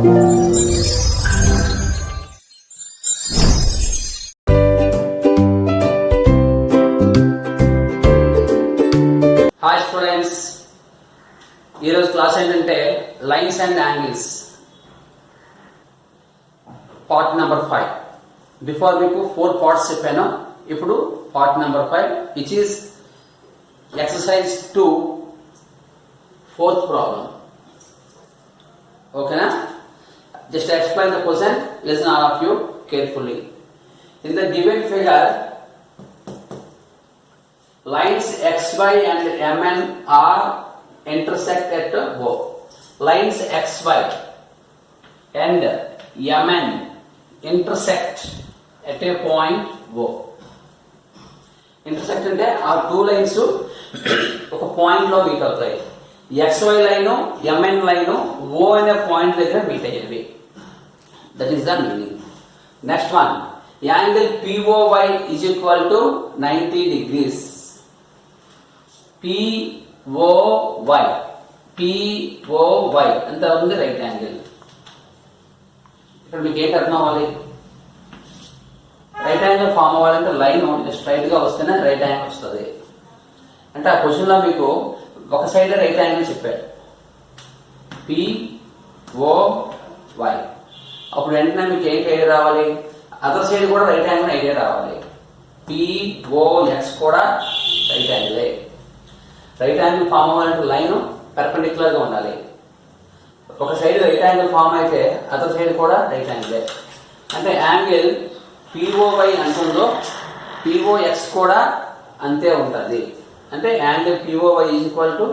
Hi students, ఈరోజు class ఏంటంటే lines and angles part number 5. Before మీకు 4 పార్ట్స్ చెప్పాను. ఇప్పుడు part number 5 which is exercise 2 4th problem. ఓకేనా? Just explain the question. Listen all of you carefully. In the given figure, lines XY and MN are intersect at O. Lines XY and MN intersect at a point O. Intersect అంటే ఆ two lines ఒక point లో meet అవుతాయి. XY line MN line O అనే point దగ్గర meet అయ్యేవి. That is the meaning. Next one, angle POY is equal to 90 degrees. POY అంత ఉంది రైట్ యాంగిల్. ఇక్కడ మీకు ఏంటి అర్థం అవ్వాలి? రైట్ యాంగిల్ ఫామ్ అవ్వాలంటే లైన్ స్ట్రైట్ గా వస్తేనే రైట్ యాంగిల్ వస్తుంది. అంటే ఆ క్వశ్చన్ లో మీకు ఒక సైడ్ రైట్ యాంగిల్ చెప్పాడు, POY. అప్పుడు వెంటనే మీకు ఏంటి ఐడియా రావాలి? అదర్ సైడ్ కూడా రైట్ యాంగిల్ ఐడియా రావాలి. POX కూడా రైట్ యాంగిలే. రైట్ యాంగిల్ ఫామ్ అవ్వాలంటే లైన్ పెర్పెండిక్యులర్ గా ఉండాలి. ఒక సైడ్ రైట్ యాంగిల్ ఫామ్ అయితే అదర్ సైడ్ కూడా రైట్ యాంగిలే. అంటే యాంగిల్ POY అంటుందో POX కూడా అంతే ఉంటుంది. అంటే angle POY is equal to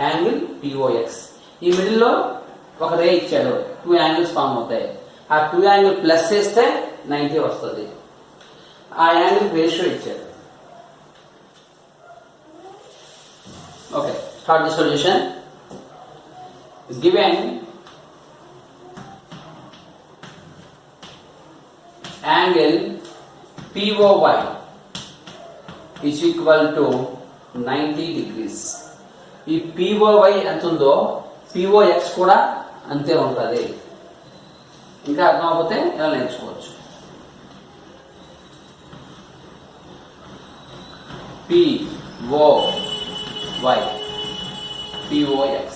angle POX. ఈ మిడిల్ లో ఒక రే ఇచ్చాడు, 2 యాంగిల్స్ ఫామ్ అవుతాయి. ఆ 2 యాంగిల్ ప్లస్ చేస్తే 90 వస్తుంది. ఆ యాంగిల్ రేషియో ఇచ్చాడు. Okay, start the solution. Given angle POY is equal to 90 degrees. ఈ POY ఎంత ఉందో POX కూడా అంతే ఉంటుంది. ఇంకా అర్థం అవ్వకపోతే ఇలా నేర్చుకోవచ్చు. POX.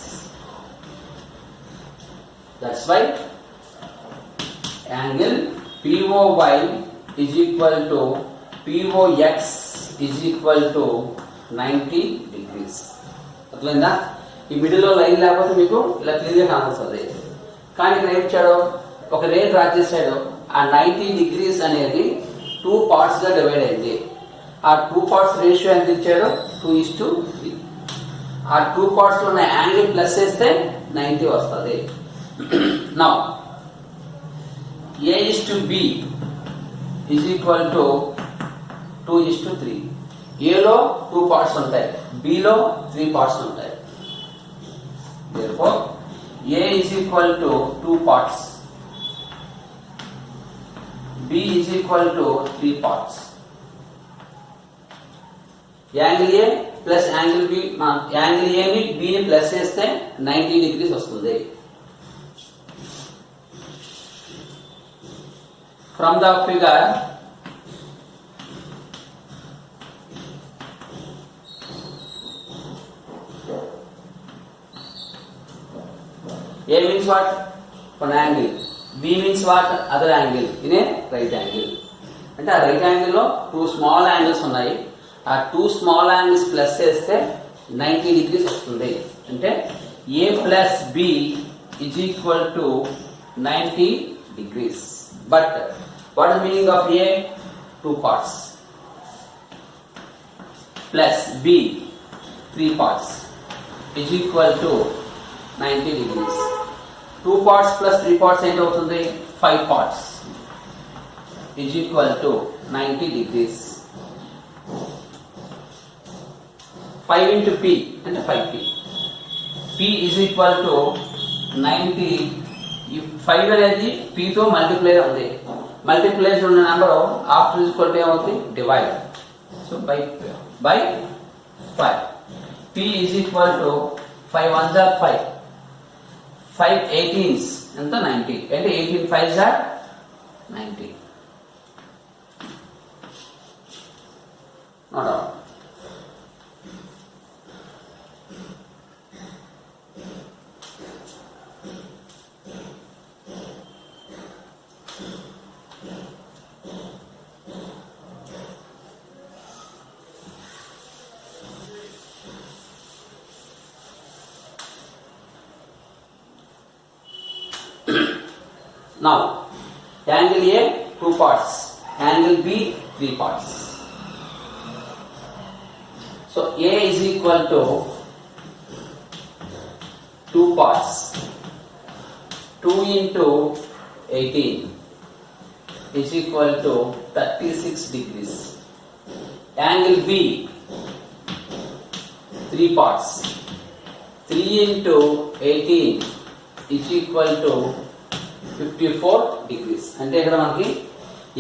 That's why angle POY is equal to POX is equal to 90 degrees. అట్లయిందా? ఈ మిడిల్ లో లైన్ లేకపోతే మీకు ఇలా క్లియర్ గా కనబడుతుంది. కానీ ఇక్కడ ఏం ఇచ్చాడు? ఒక రే డ్రా చేశాడు. ఆ 90 డిగ్రీస్ అనేది 2 పార్ట్స్ గా డివైడ్ అయింది. ఆ 2 పార్ట్స్ రేషియో ఎంత ఇచ్చాడు? 2:3. ఆ 2 పార్ట్స్ లో ఉన్న యాంగిల్ ప్లస్ చేస్తే 90 వస్తుంది. Now A:B is equal to 2:3. ఏలో 2 పార్ట్స్ ఉంటాయి, బిలో 3 పార్ట్స్ ఉంటాయి. therefore A is equal to 2 parts, B is equal to 3 parts. Angle A plus angle B, angle A ని B ని ప్లస్ చేస్తే 90 డిగ్రీస్ వస్తుంది. From the figure A means what? One angle. B means what? Other angle in a right angle. అంటే ఆ right angle లో 2 small angles ఉన్నాయి. ఆ 2 small angles plus చేస్తే 90 డిగ్రీస్ వస్తుంది. అంటే A plus B is equal to 90 degrees. But what is the meaning of A? 2 parts. Plus B 3 parts is equal to 90 degrees. 2 parts plus 3 parts ఏంటి అవుతుంది? 5 parts is equal to 90 degrees. 5 into P అంటే 5P. P is equal to 90. 5 అనేది P తో multiply ఉంది. Multiply ఉన్న number after equal to ఏమవుతుంది? Divide. So by 5. P is equal to 5 ones are 5. 5 18s ఎంత 90 అంటే 18 5s are 90. Not all. Now, angle A 2 parts, angle B 3 parts. So A is equal to 2 parts, 2 into 18 is equal to 36 degrees. Angle B 3 parts, 3 into 18 is equal to 54 degrees. అంటే ఇక్కడ మనకి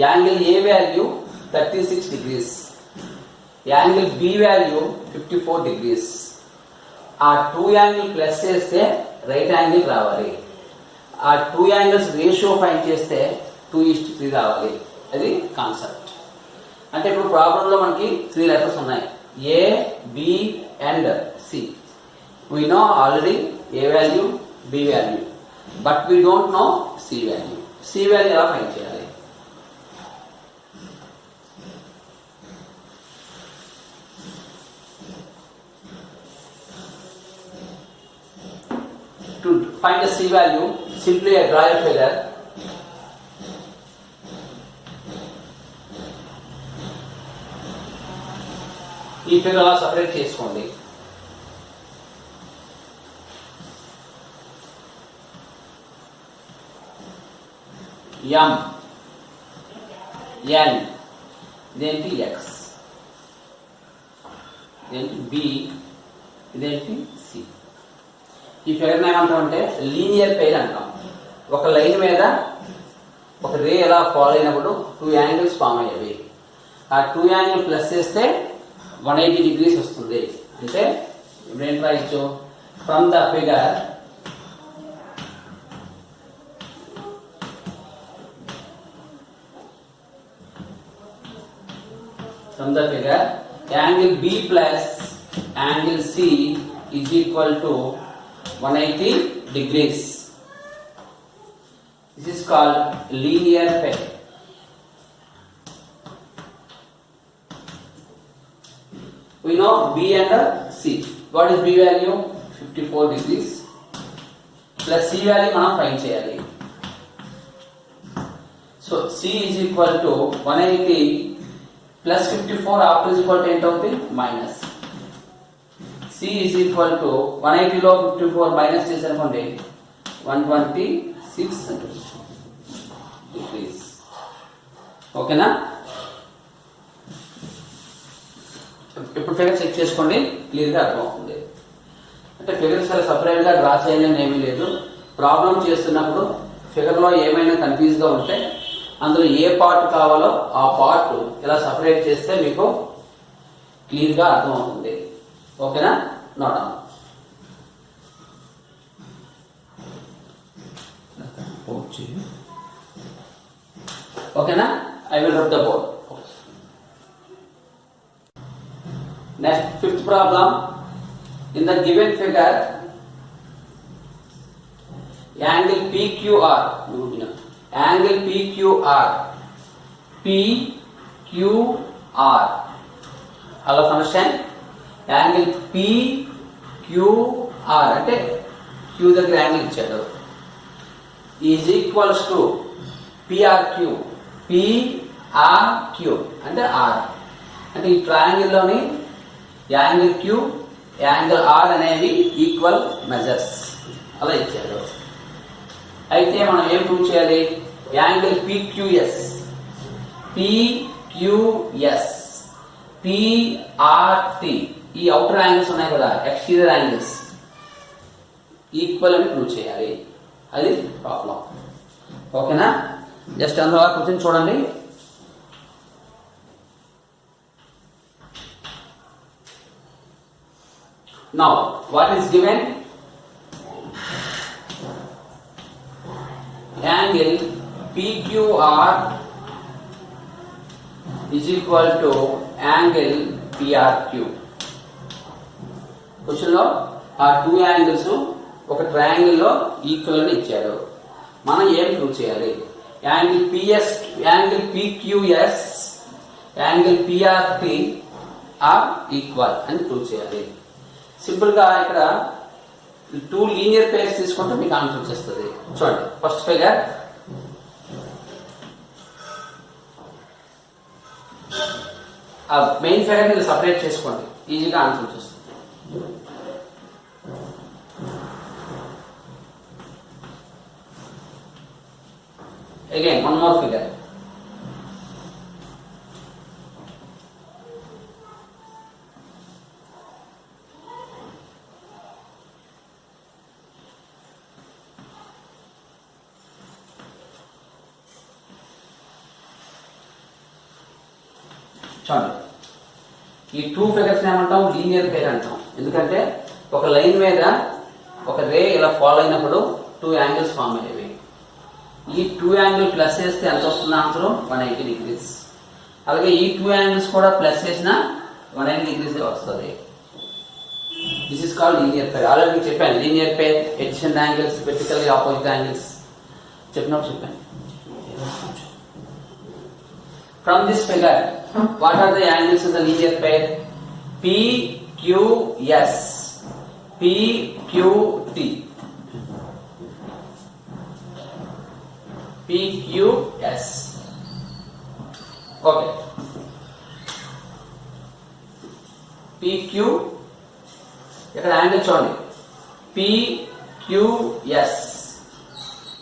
angle A value 36 degrees, angle B value 54 degrees. ఆ 2 angle plus చేస్తే right angle రావాలి. ఆ 2 angles ratio find చేస్తే 2:3 రావాలి. అది కాన్సెప్ట్. అంటే ఇప్పుడు ప్రాబ్లంలో మనకి 3 లెటర్స్ ఉన్నాయి, A B and C. We know already A value, B value, but we don't know C value. C value ఎలా ఫైండ్ చేయాలి? To find the C value, simply draw a figure. ఈ figure అలా separate చేసుకోండి. M N ఇదేంటి X, ఇదేంటి B, ఇదేంటి C. ఈ figure ఏమంటామంటే లీనియర్ పెయిర్ అంటాం. ఒక లైన్ మీద ఒక రే ఎలా ఫాలో అయినప్పుడు 2 యాంగిల్స్ ఫామ్ అయ్యేవి. ఆ 2 యాంగిల్ ప్లస్ చేస్తే 180 degrees వస్తుంది. అంటే ఇప్పుడు ఏం రాయొచ్చు? From the figure angle B plus angle C is equal to 180 degrees. This is called linear pair. We know B and C. What is B value? 54 degrees. Plus C value మనం find చేయాలి. So C is equal to 180 plus 54 after is equal to ఎంత అవుతుంది? Minus. C is equal to 180 లో 54 minus చేసారనుకోండి 126 degrees. ఓకేనా? ఇప్పుడు figure check చేసుకోండి, క్లియర్గా అర్థమవుతుంది. అంటే ఫిగర్స్ చాలా సపరేట్గా డ్రా చేయాలని ఏమీ లేదు. ప్రాబ్లం చేస్తున్నప్పుడు ఫిగర్లో ఏమైనా కన్ఫ్యూజ్గా ఉంటే అందులో ఏ పార్ట్ కావాలో ఆ పార్ట్ ఇలా సపరేట్ చేస్తే మీకు క్లియర్గా అర్థమవుతుంది. ఓకేనా? Note down. ఓకేనా? I will rub the board. Next, fifth problem. In the given figure, angle PQR, angle PQR, PQR. All of understand? Angle PQR అంటే Q దగ్గర యాంగిల్ ఇచ్చాడు. Is equals to PRQ. PRQ అంటే R. అంటే ఈ ట్రయాంగిల్లోని angle Q, angle R అనేవి equal measures అలా ఇచ్చాడు. అయితే మనం ఏం ప్రూవ్ చేయాలి? యాంగిల్ PQS, PQS, PRT, ఈ అవుటర్ యాంగిల్స్ ఉన్నాయి కదా, ఎక్స్టీరియర్ యాంగిల్స్ ఈక్వల్ అని ప్రూవ్ చేయాలి. అది ప్రాబ్లం. ఓకేనా? జస్ట్ అందులో కూర్చొని చూడండి. Now, what is given? Angle PQR is equal to angle PRQ. Question లో ఆ టూ యాంగిల్స్ ఒక ట్రయాంగిల్ లో ఈక్వల్ గా ఇచ్చాడు. మనం ఏం ప్రూవ్ చేయాలి? Angle PQS angle PRT are equal అని ప్రూవ్ చేయాలి. సింపుల్ గా ఇక్కడ టూ లీనియర్ పేర్స్ తీసుకుంటే మీకు ఆన్సర్ వచ్చేస్తుంది. చూడండి, ఫస్ట్ ఫిగర్ ఆ మెయిన్ ఫిగర్ ని సపరేట్ చేసుకోండి, ఈజీగా ఆన్సర్ వచ్చేస్తుంది. Again one more figure. చూడండి, ఈ టూ ఫిగర్స్ ఏమంటాం? లీనియర్ పేర్ అంటాం. ఎందుకంటే ఒక లైన్ మీద ఒక రే ఇలా ఫాలో అయినప్పుడు టూ యాంగిల్స్ ఫామ్ అయ్యేవి. ఈ టూ యాంగిల్ ప్లస్ చేస్తే ఎంత వస్తుంది ఆన్సర్? 180 degrees. అలాగే ఈ టూ యాంగిల్స్ కూడా ప్లస్ చేసినా 180 degrees వస్తుంది. This is called linear pair. Already చెప్పాను, linear pair adjacent angles, vertically opposite angles చెప్పాను. From this figure, what are the angles in the linear pair? PQS, PQT, PQS. Okay. PQ ఇక్కడ angle చూడండి, PQS.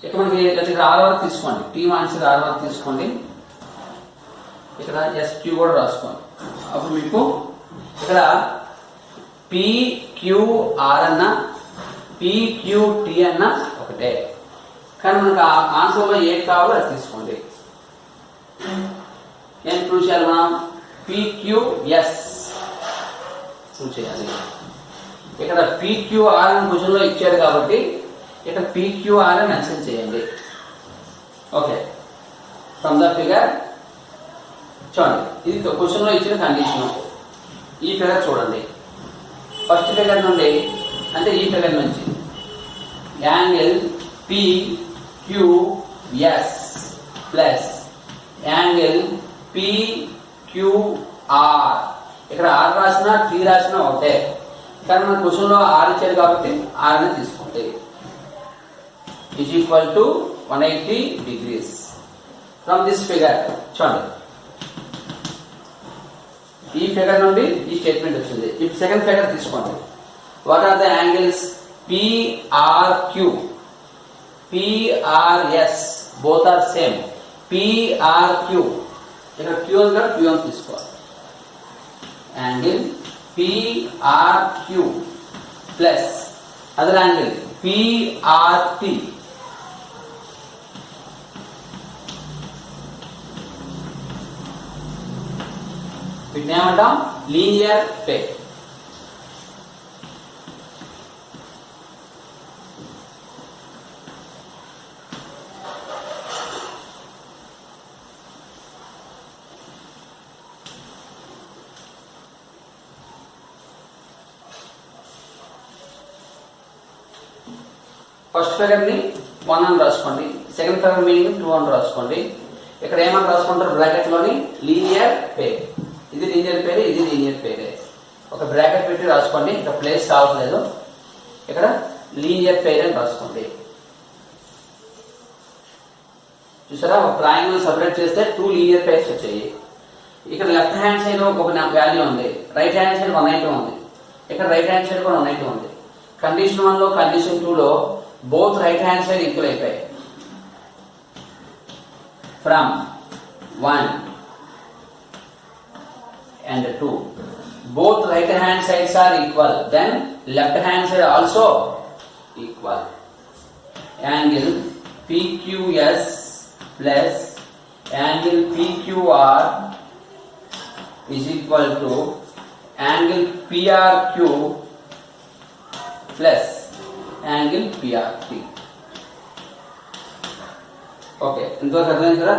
ఇక్కడ మనకి R వరకు తీసుకోండి, T minus R వరకు తీసుకోండి, ఇక్కడ SQ కూడా రాసుకోండి. అప్పుడు మీకు ఇక్కడ PQR అన్న PQT అన్న ఒకటే, కానీ మనకు ఆన్సర్లో ఏది కావాలో అది తీసుకోండి. ఏం ప్రూవ్ చేయాలి మనం? PQS ప్రూవ్ చేయాలి. ఇక్కడ PQR అని క్వశ్చన్లో ఇచ్చారు కాబట్టి ఇక్కడ PQR అని మెన్షన్ చేయండి. ఓకే, ఫ్రమ్ ద ఫిగర్ చూడండి, ఇది క్వశ్చన్ లో ఇచ్చిన కండిషన్. ఈ ఫిగర్ చూడండి, ఫస్ట్ ఫిగర్ నుండి అంటే ఈ ఫిగర్ నుంచి angle PQS plus angle PQR. ఇక్కడ R రాసినా T రాసినా ఒకటే, కానీ మన క్వశ్చన్ లో R ఇచ్చారు కాబట్టి R ని తీసుకోండి. Is equal to 180 degrees. From this figure చూడండి, ఈ ఫిగర్ నుండి ఈ స్టేట్మెంట్ వచ్చింది. ఇప్పుడు సెకండ్ ఫిగర్ తీసుకోండి. What are the angles? PRQ, PRS, both are same. PRQ ఇక్కడ Q ఉంది కదా, Q అని తీసుకోవాలి. Angle PRQ plus other angle PRT. వీటిని ఏమంటాం? Linear pair. ఫస్ట్ ఫిగర్ ని 1 అని రాసుకోండి, సెకండ్ ఫిగర్ మీనింగ్ 2 అని రాసుకోండి. ఇక్కడ ఏమని రాసుకుంటారు? బ్రాకెట్ లోని లీనియర్ పేర్. ఇది లీనియర్ పేరే, ఇది లీనియర్ పేరే. ఒక బ్రాకెట్ పెట్టి రాసుకోండి, ఇక్కడ ప్లేస్ కావట్లేదు. ఇక్కడ లీనియర్ పేర్ అని రాసుకోండి. చూసారా, ఒక ట్రయాంగిల్ సపరేట్ చేస్తే టూ లీనియర్ పేర్స్ వచ్చాయి. ఇక్కడ లెఫ్ట్ హ్యాండ్ సైడ్ ఒక వాల్యూ ఉంది, రైట్ హ్యాండ్ సైడ్ 180 ఉంది. ఇక్కడ రైట్ హ్యాండ్ సైడ్ కూడా 180 ఉంది. కండిషన్ 1 లో కండిషన్ 2 లో both right hand side equal అయిపోయాయి. From 1 and 2 both right hand sides are equal, then left hand side also equal. Angle PQS plus angle PQR is equal to angle PRQ plus angle PRT. Okay, ఇంతవరకు అర్థమైంది కదా.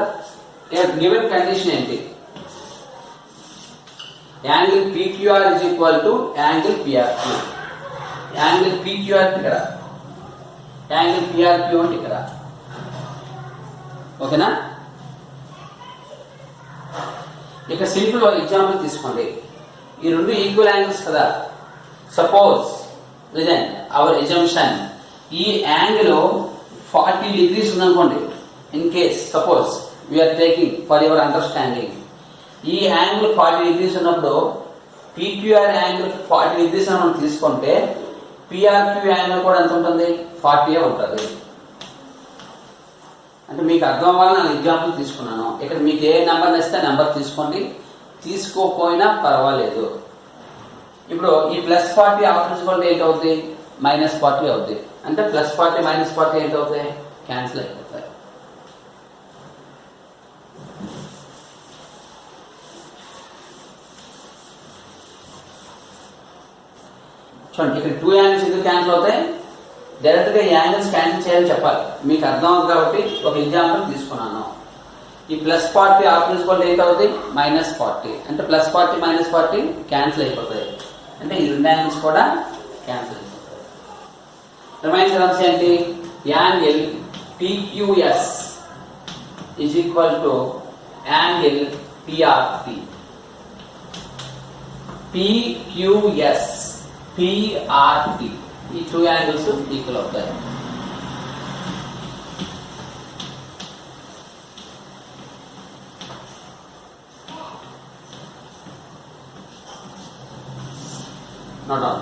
Given condition ఏంటి? Angle PQR is equal to angle PRQ. Angle PQR ఇక్కడ, angle PRQ అంటే ఇక్కడ. ఓకేనా? ఇక simple example తీసుకోండి. ఈ రెండు ఈక్వల్ యాంగిల్స్ కదా. సపోజ్ లిజన్ అవర్ ఎజంప్షన్, ఈ యాంగిల్ 40 degrees ఉందనుకోండి. In case suppose we are taking for your understanding, ఈ యాంగిల్ 40 degrees ఉన్నప్పుడు పీక్యూఆర్ యాంగిల్ 40 degrees అని మనం తీసుకుంటే పిఆర్క్యూ యాంగిల్ కూడా ఎంత ఉంటుంది? 40 ఉంటుంది. అంటే మీకు అర్థం అవ్వాలని నేను ఎగ్జాంపుల్ తీసుకున్నాను. ఇక్కడ మీకు ఏ నెంబర్ ఇస్తే నెంబర్ తీసుకోండి, తీసుకోకపోయినా పర్వాలేదు. ఇప్పుడు ఈ +40 ఆఫ్టర్ ఏంటవుతుంది? -40 అవుతుంది. అంటే +40 -40 ఏంటవుతాయి? క్యాన్సిల్ అయిపోతాయి. చూడండి, ఇక్కడ 2 యాంగిల్స్ ఎందుకు క్యాన్సిల్ అవుతాయి? డైరెక్ట్ గా ఈ యాంగిల్స్ క్యాన్సిల్ చేయాలని చెప్పాలి. మీకు అర్థం అవుతుంది కాబట్టి ఒక ఎగ్జాంపుల్ తీసుకున్నాను. ఈ +40 ఆఫ్టర్ ఏంటవుతుంది? -40. అంటే +40 -40 క్యాన్సిల్ అయిపోతాయి. అంటే ఈ రెండు యాంగిల్స్ కూడా క్యాన్సిల్ అయిపోతాయి. రిమైనింగ్ టర్మ్స్ ఏంటి? Angle PQS is equal to angle PRP. PQS PRP ఈ 2 యాంగిల్స్ ఈక్వల్ అవుతాయి. Not on.